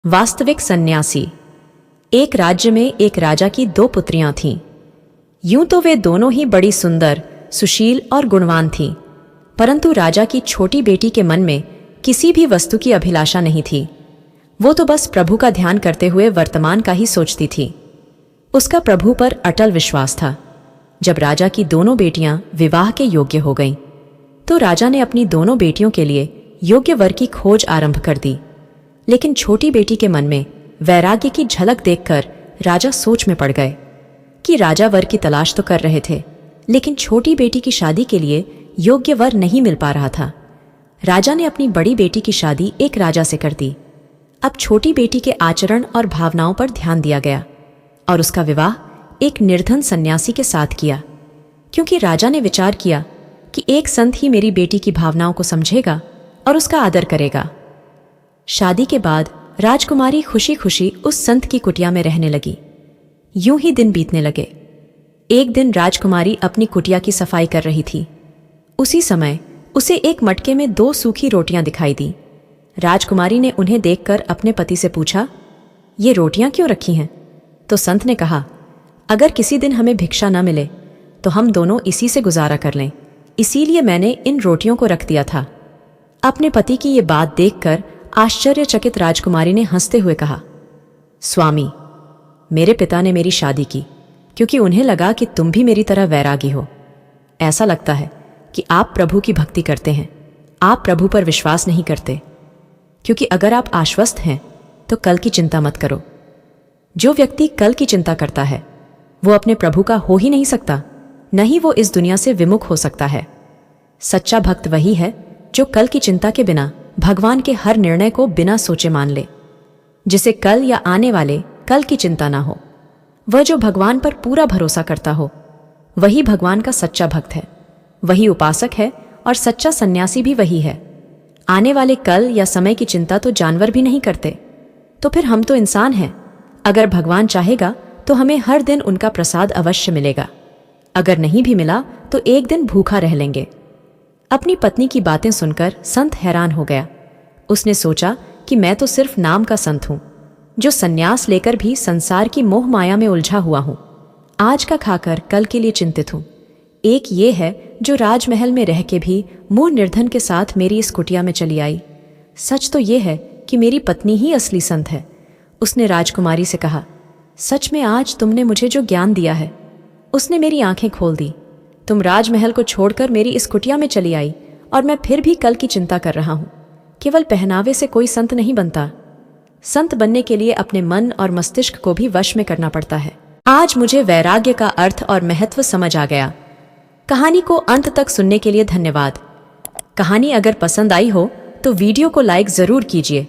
वास्तविक सन्यासी। एक राज्य में एक राजा की दो पुत्रियां थीं। यूं तो वे दोनों ही बड़ी सुंदर, सुशील और गुणवान थीं, परंतु राजा की छोटी बेटी के मन में किसी भी वस्तु की अभिलाषा नहीं थी। वो तो बस प्रभु का ध्यान करते हुए वर्तमान का ही सोचती थी। उसका प्रभु पर अटल विश्वास था। जब राजा की दोनों बेटियां विवाह के योग्य हो गईं, तो राजा ने अपनी दोनों बेटियों के लिए योग्य वर की खोज आरंभ कर दी। लेकिन छोटी बेटी के मन में वैराग्य की झलक देखकर राजा सोच में पड़ गए कि राजा वर की तलाश तो कर रहे थे, लेकिन छोटी बेटी की शादी के लिए योग्य वर नहीं मिल पा रहा था। राजा ने अपनी बड़ी बेटी की शादी एक राजा से कर दी। अब छोटी बेटी के आचरण और भावनाओं पर ध्यान दिया गया और उसका विवाह एक निर्धन सन्यासी के साथ किया, क्योंकि राजा ने विचार किया कि एक संत ही मेरी बेटी की भावनाओं को समझेगा और उसका आदर करेगा। शादी के बाद राजकुमारी खुशी खुशी उस संत की कुटिया में रहने लगी। यूं ही दिन बीतने लगे। एक दिन राजकुमारी अपनी कुटिया की सफाई कर रही थी। उसी समय उसे एक मटके में 2 सूखी रोटियां दिखाई दी। राजकुमारी ने उन्हें देखकर अपने पति से पूछा, ये रोटियां क्यों रखी हैं? तो संत ने कहा, अगर किसी दिन हमें भिक्षा न मिले तो हम दोनों इसी से गुजारा कर लें, इसीलिए मैंने इन रोटियों को रख दिया था। अपने पति की ये बात देखकर आश्चर्यचकित राजकुमारी ने हंसते हुए कहा, स्वामी, मेरे पिता ने मेरी शादी की क्योंकि उन्हें लगा कि तुम भी मेरी तरह वैरागी हो। ऐसा लगता है कि आप प्रभु की भक्ति करते हैं, आप प्रभु पर विश्वास नहीं करते, क्योंकि अगर आप आश्वस्त हैं तो कल की चिंता मत करो। जो व्यक्ति कल की चिंता करता है वो अपने प्रभु का हो ही नहीं सकता, न ही वो इस दुनिया से विमुख हो सकता है। सच्चा भक्त वही है जो कल की चिंता के बिना भगवान के हर निर्णय को बिना सोचे मान ले, जिसे कल या आने वाले कल की चिंता ना हो। वह जो भगवान पर पूरा भरोसा करता हो, वही भगवान का सच्चा भक्त है, वही उपासक है, और सच्चा सन्यासी भी वही है। आने वाले कल या समय की चिंता तो जानवर भी नहीं करते, तो फिर हम तो इंसान हैं। अगर भगवान चाहेगा तो हमें हर दिन उनका प्रसाद अवश्य मिलेगा। अगर नहीं भी मिला तो एक दिन भूखा रह लेंगे। अपनी पत्नी की बातें सुनकर संत हैरान हो गया। उसने सोचा कि मैं तो सिर्फ नाम का संत हूं, जो सन्यास लेकर भी संसार की मोह माया में उलझा हुआ हूं। आज का खाकर कल के लिए चिंतित हूं। एक ये है जो राजमहल में रह के भी मुंह निर्धन के साथ मेरी इस कुटिया में चली आई। सच तो ये है कि मेरी पत्नी ही असली संत है। उसने राजकुमारी से कहा, सच में आज तुमने मुझे जो ज्ञान दिया है उसने मेरी आंखें खोल दी। तुम राजमहल को छोड़कर मेरी इस कुटिया में चली आई और मैं फिर भी कल की चिंता कर रहा हूं। केवल पहनावे से कोई संत नहीं बनता। संत बनने के लिए अपने मन और मस्तिष्क को भी वश में करना पड़ता है। आज मुझे वैराग्य का अर्थ और महत्व समझ आ गया। कहानी को अंत तक सुनने के लिए धन्यवाद। कहानी अगर पसंद आई हो तो वीडियो को लाइक जरूर कीजिए